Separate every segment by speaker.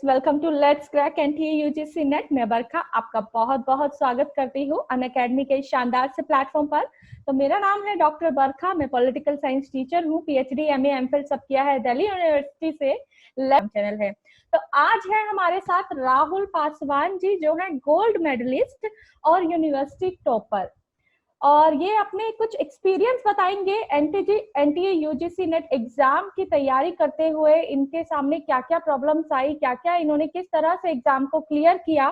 Speaker 1: Welcome to let's crack NTA UGC NET. मैं बरखा आपका बहुत बहुत स्वागत करती हूँ अनअकैडमी के शानदार से प्लेटफॉर्म पर। तो मेरा नाम है डॉक्टर बरखा, मैं पॉलिटिकल साइंस टीचर हूँ। पीएचडी एमए एमफिल सब किया है दिल्ली यूनिवर्सिटी से। लेफ्ट चैनल है। तो आज है हमारे साथ राहुल पासवान जी, जो है गोल्ड मेडलिस्ट और यूनिवर्सिटी टॉपर, और ये अपने कुछ एक्सपीरियंस बताएंगे एनटीए यूजीसी नेट एग्जाम की तैयारी करते हुए। इनके सामने क्या क्या प्रॉब्लम्स आई, क्या क्या इन्होंने किस तरह से एग्जाम को क्लियर किया,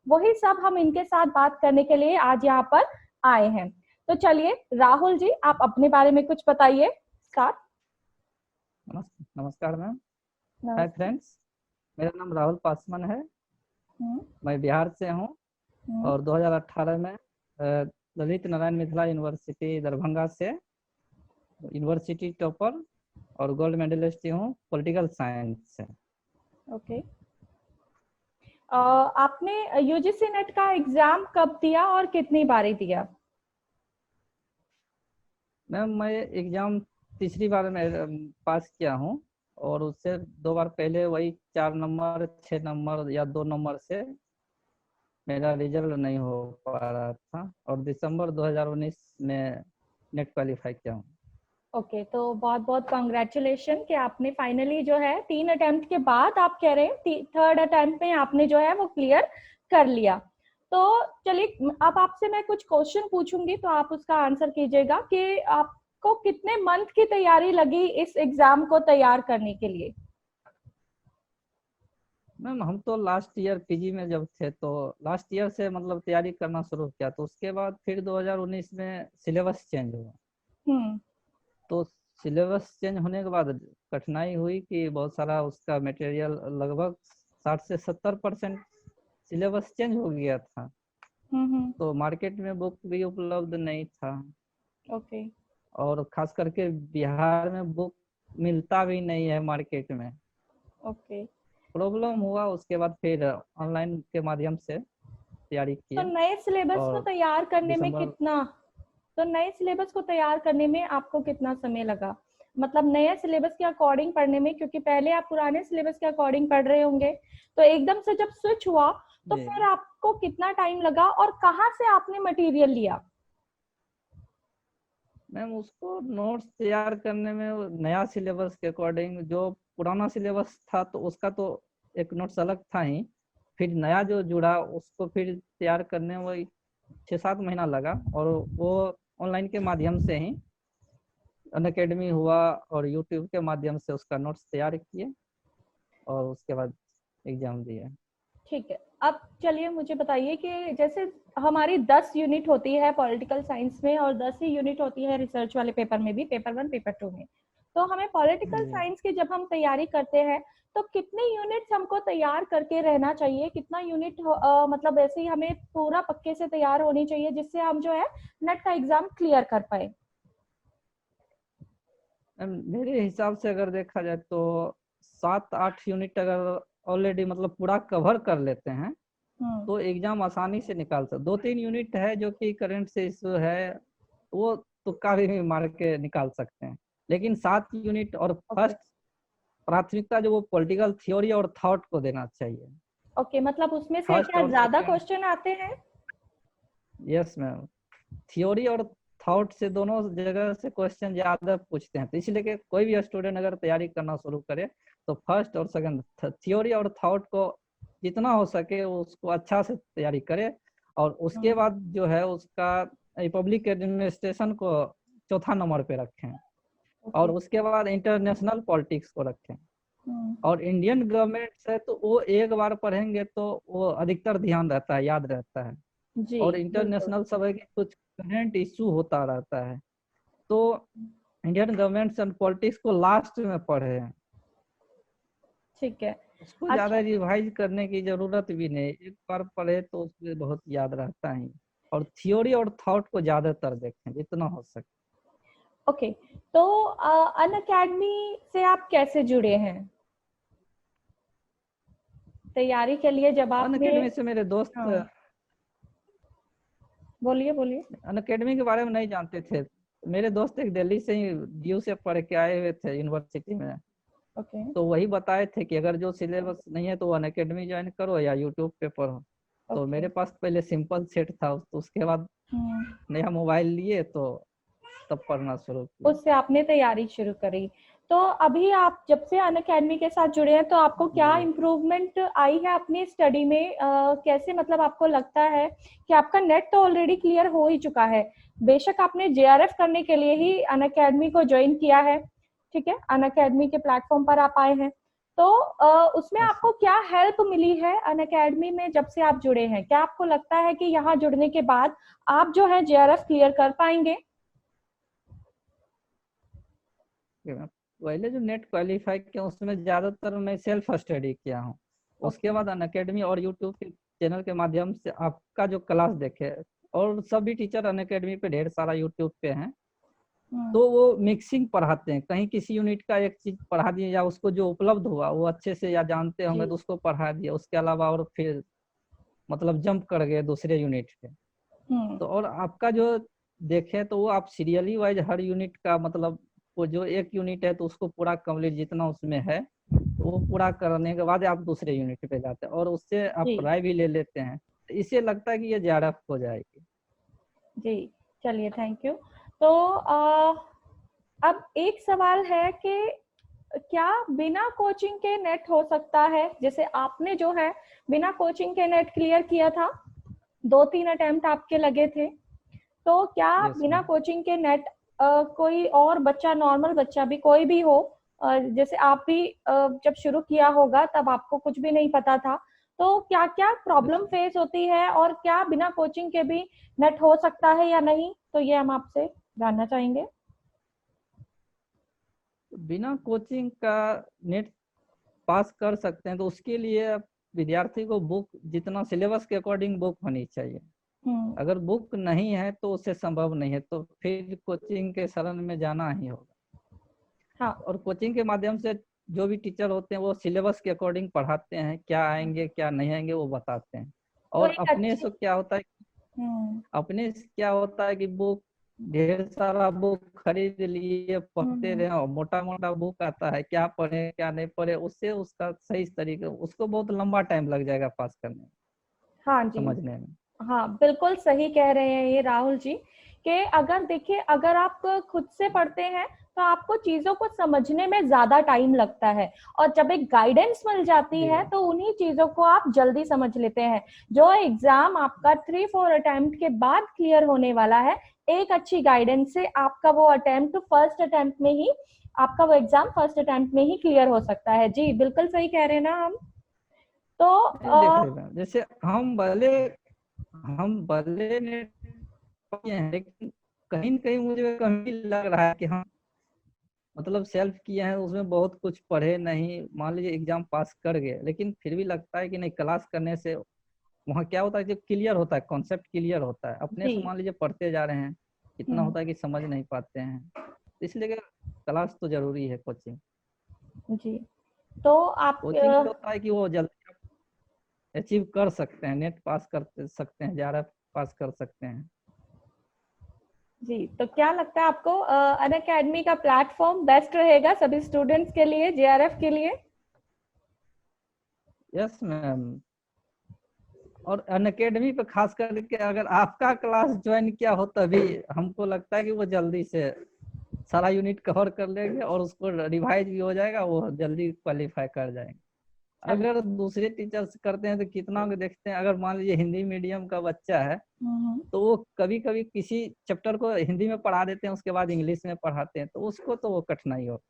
Speaker 1: वही सब हम इनके साथ बात करने के लिए आज यहाँ पर आए हैं। तो चलिए राहुल जी, आप अपने बारे में कुछ बताइए। स्टार्ट।
Speaker 2: नमस्कार मैम। हाय फ्रेंड्स, मेरा नाम राहुल पासवान है। मैं बिहार से हूँ और 2018 में ललित नारायण मिथिला यूनिवर्सिटी दरभंगा से यूनिवर्सिटी टॉपर और गोल्ड मेडलिस्ट हूँ पॉलिटिकल साइंस से।
Speaker 1: ओके। आपने यूजीसी नेट का एग्जाम कब दिया और कितनी बारी दिया?
Speaker 2: मैम मैं एग्जाम तीसरी बार में पास किया हूँ और उससे 2 बार पहले वही 4 नंबर 6 नंबर या 2 नंबर से मेरा रिजल्ट नहीं हो पा रहा था और दिसंबर 2019 में नेट क्वालिफाई किया हूँ।
Speaker 1: ओके, तो बहुत बहुत कॉन्ग्रेचुलेशन कि आपने फाइनली जो है 3 अटेम्प्ट के बाद, आप कह रहे हैं थर्ड अटेम्प्ट में आपने जो है वो क्लियर कर लिया। तो चलिए अब आपसे मैं कुछ क्वेश्चन पूछूंगी, तो आप उसका आंसर कीजिएगा कि आपको कितने मंथ की तैयारी लगी इस एग्जाम को तैयार करने के लिए?
Speaker 2: मैम हम तो लास्ट ईयर पीजी में जब थे तो लास्ट ईयर से मतलब तैयारी करना शुरू किया, तो उसके बाद फिर 2019 में सिलेबस चेंज हुआ। तो सिलेबस चेंज होने के बाद कठिनाई हुई कि बहुत सारा उसका मटेरियल लगभग 60 से 70% सिलेबस चेंज हो गया था। तो मार्केट में बुक भी उपलब्ध नहीं था।
Speaker 1: ओके।
Speaker 2: और खास करके बिहार में बुक मिलता भी नहीं है मार्केट में।
Speaker 1: ओके।
Speaker 2: प्रॉब्लम हुआ, उसके बाद फिर ऑनलाइन के माध्यम से तैयारी
Speaker 1: तो
Speaker 2: किए
Speaker 1: नए सिलेबस को
Speaker 2: और
Speaker 1: तैयार करने में
Speaker 2: दिसंबर
Speaker 1: नए सिलेबस को तैयार करने में आपको कितना समय लगा? मतलब नए सिलेबस के अकॉर्डिंग पढ़ने में, क्योंकि पहले आप पुराने सिलेबस के अकॉर्डिंग पढ़ रहे होंगे, तो एकदम से जब स्विच हुआ तो फिर आपको कितना टाइम लगा और कहाँ से आपने मटेरियल लिया?
Speaker 2: मैम उसको नोट्स तैयार करने में नया सिलेबस के अकॉर्डिंग, जो पुराना सिलेबस था तो उसका तो एक नोट्स अलग था ही, फिर नया जो जुड़ा उसको फिर तैयार करने में वही 6-7 महीना लगा। और वो ऑनलाइन के माध्यम से ही अनअकैडमी हुआ और यूट्यूब के माध्यम से उसका नोट्स तैयार किए और उसके बाद एग्जाम दिए।
Speaker 1: ठीक है, अब चलिए मुझे बताइए कि जैसे हमारी 10 यूनिट होती है पॉलिटिकल साइंस में और 10 ही यूनिट होती है रिसर्च वाले पेपर में भी, पेपर 1 पेपर 2 में। तो हमें पॉलिटिकल साइंस की जब हम तैयारी करते हैं तो कितने यूनिट्स हमको तैयार करके रहना चाहिए? कितना यूनिट मतलब ऐसे ही हमें पूरा पक्के से तैयार होनी चाहिए जिससे हम जो है नेट का एग्जाम क्लियर कर पाए?
Speaker 2: मेरे हिसाब से अगर देखा जाए तो 7-8 यूनिट अगर ऑलरेडी मतलब पूरा कवर कर लेते हैं तो एग्जाम आसानी से निकाल सकते। 2-3 यूनिट है जो कि करंट से इशू है, वो तुक्का भी मार के निकाल सकते हैं, लेकिन 7 यूनिट और फर्स्ट प्राथमिकता जो वो पॉलिटिकल थ्योरी और थॉट को देना चाहिए।
Speaker 1: ओके, मतलब उसमें से
Speaker 2: फर्स्ट
Speaker 1: क्या
Speaker 2: और
Speaker 1: ज्यादा
Speaker 2: सेकंड,
Speaker 1: क्वेश्चन आते हैं?
Speaker 2: यस मैम, थ्योरी और थॉट से दोनों जगह से क्वेश्चन ज्यादा पूछते हैं, तो इसलिए कि कोई भी स्टूडेंट अगर तैयारी करना शुरू करे तो फर्स्ट और सेकंड थ्योरी और थॉट को जितना हो सके उसको अच्छा से तैयारी करे। और उसके बाद जो है उसका पब्लिक एडमिनिस्ट्रेशन को चौथा नंबर पे रखें और उसके बाद इंटरनेशनल पॉलिटिक्स को रखें। और इंडियन गवर्नमेंट है तो वो एक बार पढ़ेंगे तो वो अधिकतर ध्यान रहता है, याद रहता है।
Speaker 1: जी,
Speaker 2: और इंटरनेशनल सब है कि कुछ करंट इशू होता रहता है, तो इंडियन गवर्नमेंट एंड पॉलिटिक्स को लास्ट में पढ़े हैं।
Speaker 1: ठीक है।
Speaker 2: उसको ज्यादा
Speaker 1: अच्छा,
Speaker 2: रिवाइज करने की जरूरत भी नहीं, एक बार पढ़े तो उसमें बहुत याद रहता है। और थियोरी और थॉट को ज्यादातर देखें जितना हो सके।
Speaker 1: ओके। तो अनअकैडमी से आप कैसे जुड़े हैं तैयारी के लिए? जब आपने
Speaker 2: अनअकैडमी से मेरे दोस्त
Speaker 1: बोलिए बोलिए।
Speaker 2: अनअकैडमी के बारे में नहीं जानते थे। मेरे दोस्त एक दिल्ली से ही DU से पढ़ के आए हुए थे यूनिवर्सिटी में,
Speaker 1: ओके।
Speaker 2: तो वही बताए थे कि अगर जो सिलेबस नहीं है तो अनअकैडमी ज्वाइन करो या यूट्यूब पे पढ़ो। तो
Speaker 1: ओके।
Speaker 2: मेरे पास पहले सिंपल सेट था, तो उसके बाद नया मोबाइल लिए तो तब पढ़ना शुरू किया।
Speaker 1: उससे आपने तैयारी शुरू करी। तो अभी आप जब से अनअकैडमी के साथ जुड़े हैं तो आपको क्या
Speaker 2: जी।
Speaker 1: इम्प्रूवमेंट आई है अपनी स्टडी में? कैसे मतलब आपको लगता है कि आपका नेट तो ऑलरेडी क्लियर हो ही चुका है, बेशक आपने जेआरएफ करने के लिए ही अनअकैडमी को ज्वाइन किया है, ठीक है, अनअकैडमी के प्लेटफॉर्म पर आप आए हैं, तो उसमें
Speaker 2: यस।
Speaker 1: आपको क्या हेल्प मिली है अनअकैडमी में जब से आप जुड़े हैं? क्या आपको लगता है कि यहाँ जुड़ने के बाद आप जो है जेआरएफ क्लियर कर पाएंगे?
Speaker 2: पहले जो नेट क्वालिफाई किया उसमें ज्यादातर मैं सेल्फ स्टडी किया हूँ। उसके
Speaker 1: ओके।
Speaker 2: बाद अनअकैडमी और यूट्यूब के चैनल के माध्यम से आपका जो क्लास देखे, और सभी टीचर अनअकैडमी पे ढेर सारा यूट्यूब पे हैं, तो वो मिक्सिंग पढ़ाते हैं। कहीं किसी यूनिट का एक चीज पढ़ा दिए या उसको जो उपलब्ध हुआ वो अच्छे से या जानते होंगे
Speaker 1: जी।
Speaker 2: तो उसको पढ़ा दिया, उसके अलावा और फिर मतलब जंप कर गए दूसरे यूनिट पे।
Speaker 1: हम्म।
Speaker 2: तो और आपका जो देखें तो वो आप सीरियली वाइज हर यूनिट का मतलब, वो जो एक यूनिट है तो उसको पूरा कंप्लीट जितना उसमें है तो वो पूरा करने के बाद आप दूसरे यूनिट पे जाते हैं और उससे आप
Speaker 1: जी।
Speaker 2: राय भी ले लेते हैं। तो इससे लगता है कि ये जेआरएफ हो जाएगी।
Speaker 1: जी। चलिए, थैंक यू। तो अब एक सवाल है कि क्या बिना कोचिंग के नेट हो सकता है? जैसे आपने जो है बिना कोचिंग के नेट क्लियर किया था, 2-3 अटेम्प्ट आपके लगे थे, तो क्या
Speaker 2: यस
Speaker 1: बिना
Speaker 2: मैम।
Speaker 1: कोचिंग के नेट कोई और बच्चा, नॉर्मल बच्चा भी, कोई भी हो, जैसे आप भी जब शुरू किया होगा तब आपको कुछ भी नहीं पता था, तो क्या क्या
Speaker 2: यस।
Speaker 1: प्रॉब्लम फेस होती है और क्या बिना कोचिंग के भी नेट हो सकता है या नहीं, तो ये हम आपसे जानना चाहेंगे।
Speaker 2: बिना कोचिंग का नेट पास कर सकते हैं तो उसके लिए आप विद्यार्थी को बुक जितना सिलेबस के अकॉर्डिंग बुक होनी चाहिए।
Speaker 1: हम्म।
Speaker 2: अगर बुक नहीं है तो उससे संभव नहीं है, तो फिर कोचिंग के शरण में जाना ही होगा।
Speaker 1: हाँ।
Speaker 2: और कोचिंग के माध्यम से जो भी टीचर होते हैं वो सिलेबस के अकॉर्डिंग पढ़ाते हैं, क्या आएंगे क्या नहीं आएंगे वो बताते हैं।
Speaker 1: तो
Speaker 2: और
Speaker 1: एक
Speaker 2: अपने
Speaker 1: अच्छी।
Speaker 2: से क्या होता है,
Speaker 1: हम्म।
Speaker 2: अपने से क्या होता है कि बुक ढेर सारा बुक खरीद लिए पढ़ते
Speaker 1: हम्म।
Speaker 2: रहे और मोटा मोटा बुक आता है, क्या पढ़े क्या नहीं पढ़े, उससे उसका सही तरीके उसको बहुत लंबा टाइम लग जाएगा पास करने में,
Speaker 1: हाँ जी।
Speaker 2: समझने में।
Speaker 1: हाँ, बिल्कुल सही कह रहे हैं ये राहुल जी, कि अगर देखिए, अगर आप खुद से पढ़ते हैं तो आपको चीजों को समझने में ज्यादा टाइम लगता है, और जब एक गाइडेंस मिल जाती
Speaker 2: जी।
Speaker 1: है तो उन्हीं चीजों को आप जल्दी समझ लेते हैं। जो एग्जाम आपका 3-4 अटेम्प्ट के बाद क्लियर होने वाला है, एक अच्छी गाइडेंस से आपका वो अटेम्प्ट फर्स्ट अटेम्प्ट में ही, आपका वो एग्जाम फर्स्ट अटेम्प्ट में ही क्लियर हो सकता है। जी, बिल्कुल सही कह रहे हैं ना हम। तो
Speaker 2: ये देख रहे हैं जैसे हम भले ने किए हैं, लेकिन कहीं न कहीं मुझे कहीं लग रहा है कि हम मतलब सेल्फ किए हैं उसमें बहुत कुछ पढ़े नहीं, मान लीजिए एग्जाम पास कर गए, लेकिन फिर भी लगता है कि नहीं, क्लास करने से वहाँ क्या होता है, जो क्लियर होता है कॉन्सेप्ट क्लियर होता है। अपने
Speaker 1: जी।
Speaker 2: से मान लीजिए पढ़ते जा रहे हैं, इतना
Speaker 1: हम्म।
Speaker 2: होता है कि समझ नहीं पाते हैं, तो इसलिए क्लास तो जरूरी है कोचिंग।
Speaker 1: जी। तो आप
Speaker 2: कोचिंग से होता है कि वो जल्दी अचीव कर सकते हैं, नेट पास कर सकते हैं, जेआरएफ पास कर सकते हैं।
Speaker 1: जी, तो क्या लगता है आपको अनअकैडमी का प्लेटफॉर्म बेस्ट रहेगा सभी स्टूडेंट्स के लिए, जेआरएफ के लिए?
Speaker 2: Yes ma'am. और अनअकैडमी पे खास करके अगर आपका क्लास ज्वाइन किया हो तभी हमको लगता है कि वो जल्दी से सारा यूनिट कवर कर लेंगे और उसको रिवाइज भी हो जाएगा, वो जल्दी क्वालिफाई कर जाएंगे।
Speaker 1: चलिए।
Speaker 2: अगर दूसरे टीचर्स करते हैं तो कितना को देखते हैं, अगर मान लीजिए हिंदी मीडियम का बच्चा है
Speaker 1: हम्म।
Speaker 2: तो वो कभी कभी किसी चैप्टर को हिंदी में पढ़ा देते हैं, उसके बाद इंग्लिश में पढ़ाते हैं, तो उसको तो वो कठिनाई हो।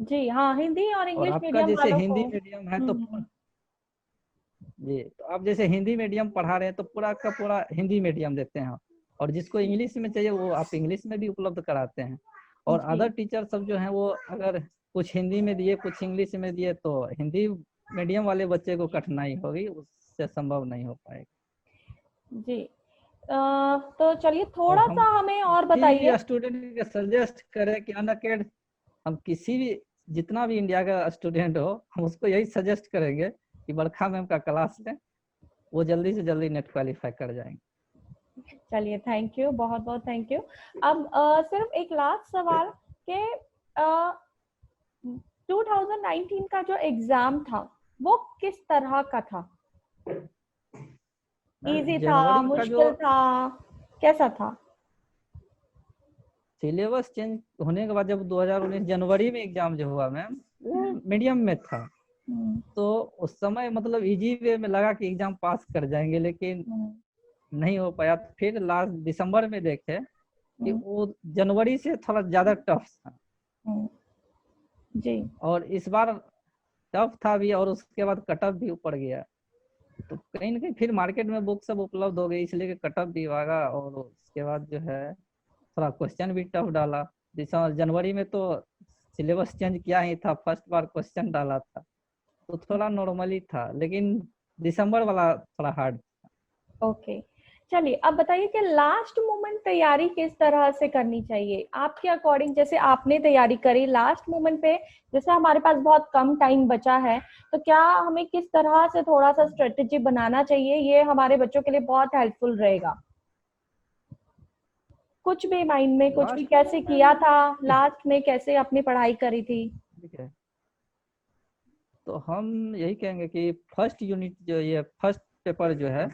Speaker 1: जी हाँ, हिंदी और
Speaker 2: और
Speaker 1: इंग्लिश
Speaker 2: आपका
Speaker 1: मीडियम
Speaker 2: जैसे
Speaker 1: वालों को।
Speaker 2: हिंदी मीडियम है तो जी, तो आप जैसे हिंदी मीडियम पढ़ा रहे हैं तो पूरा का पूरा हिंदी मीडियम देते हैं, और जिसको इंग्लिश में चाहिए वो आप इंग्लिश में भी उपलब्ध कराते हैं। और
Speaker 1: जी।
Speaker 2: अदर टीचर सब जो हैं वो अगर कुछ हिंदी में दिए कुछ इंग्लिश में दिए तो हिंदी मीडियम वाले बच्चे को कठिनाई होगी, उससे संभव नहीं हो पाएगा।
Speaker 1: जी। तो चलिए,
Speaker 2: और
Speaker 1: थोड़ा
Speaker 2: हम
Speaker 1: सा हमें और
Speaker 2: किसी
Speaker 1: बताइए।
Speaker 2: भी स्टूडेंट के सजेस्ट करें कि अनअकैड हम किसी भी जितना भी इंडिया का स्टूडेंट हो हम उसको यही सजेस्ट करेंगे कि बरखा मैम का क्लास लें, वो जल्दी से जल्दी नेट क्वालिफाई कर जाएंगे।
Speaker 1: चलिए, थैंक यू, बहुत बहुत थैंक यू। अब सिर्फ एक लास्ट सवाल, कि 2019 का जो एग्जाम था वो किस तरह का था? इजी था,
Speaker 2: जनवरी का जो
Speaker 1: मुश्किल था, कैसा था?
Speaker 2: सिलेबस चेंज होने के बाद जब 2019 जनवरी में एग्जाम जो हुआ मैम, वो मीडियम में था। तो उस समय मतलब इजी वे में लगा कि एग्जाम पास कर जाएंगे, लेकिन नहीं हो पाया। फिर लास्ट दिसंबर में देखे कि वो जनवरी से थोड़ा ज्यादा टफ था
Speaker 1: जी।
Speaker 2: और इस बार टफ था भी, और उसके बाद कटअप भी ऊपर गया। तो कहीं ना कहीं फिर मार्केट में बुक सब उपलब्ध हो गई, इसलिए कटअप भी भागा। और उसके बाद जो है थोड़ा क्वेश्चन भी टफ डाला। दिसंबर जनवरी में तो सिलेबस चेंज किया ही था, फर्स्ट बार क्वेश्चन डाला था, तो थोड़ा नॉर्मली था। लेकिन दिसंबर वाला थोड़ा हार्ड।
Speaker 1: ओके, चलिए अब बताइए कि लास्ट मोमेंट तैयारी किस तरह से करनी चाहिए आपके अकॉर्डिंग? जैसे आपने तैयारी करी लास्ट मोमेंट पे, जैसे हमारे पास बहुत कम टाइम बचा है, तो क्या हमें किस तरह से थोड़ा सा स्ट्रेटेजी बनाना चाहिए? ये हमारे बच्चों के लिए बहुत हेल्पफुल रहेगा। कुछ भी माइंड में, कुछ भी
Speaker 2: लास्ट
Speaker 1: कैसे किया था लास्ट में, कैसे अपनी पढ़ाई करी थी?
Speaker 2: ठीक है, तो हम यही कहेंगे कि फर्स्ट यूनिट जो ये फर्स्ट पेपर जो है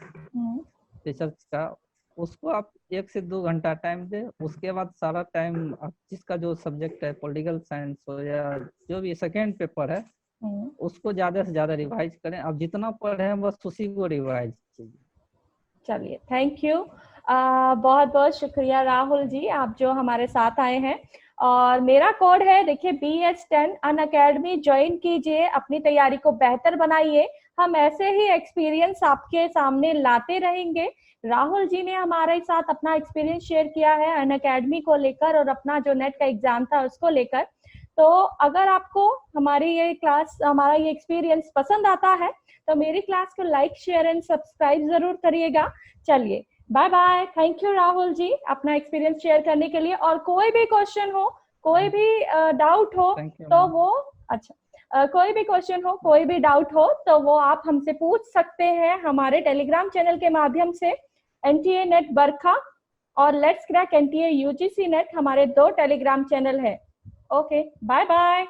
Speaker 2: रिसर्च का, उसको आप 1 से 2 घंटा टाइम दे। उसके बाद सारा टाइम आप जिसका जो सब्जेक्ट है, पॉलिटिकल साइंस हो या जो भी सेकेंड पेपर है, उसको ज्यादा से ज्यादा रिवाइज करें। आप जितना पढ़े हैं बस उसी को रिवाइज कीजिए।
Speaker 1: चलिए, थैंक यू। बहुत बहुत शुक्रिया राहुल जी, आप जो हमारे साथ आए हैं। और मेरा कोड है, देखिए, BS10 अनअकैडमी ज्वाइन कीजिए, अपनी तैयारी को बेहतर बनाइए। हम ऐसे ही एक्सपीरियंस आपके सामने लाते रहेंगे। राहुल जी ने हमारे साथ अपना एक्सपीरियंस शेयर किया है अनअकैडमी को लेकर और अपना जो नेट का एग्जाम था उसको लेकर। तो अगर आपको हमारी ये क्लास, हमारा ये एक्सपीरियंस पसंद आता है तो मेरी क्लास को लाइक, शेयर एंड सब्सक्राइब जरूर करिएगा। चलिए, bye bye. Thank you Rahul ji अपना एक्सपीरियंस शेयर करने के लिए। और कोई भी क्वेश्चन हो, कोई भी डाउट हो तो वो कोई भी क्वेश्चन हो, कोई भी डाउट हो तो वो आप हमसे पूछ सकते हैं हमारे टेलीग्राम चैनल के माध्यम से। NTA नेट बरखा और let's crack NTA UGC NET हमारे 2 टेलीग्राम चैनल है। Okay, bye bye.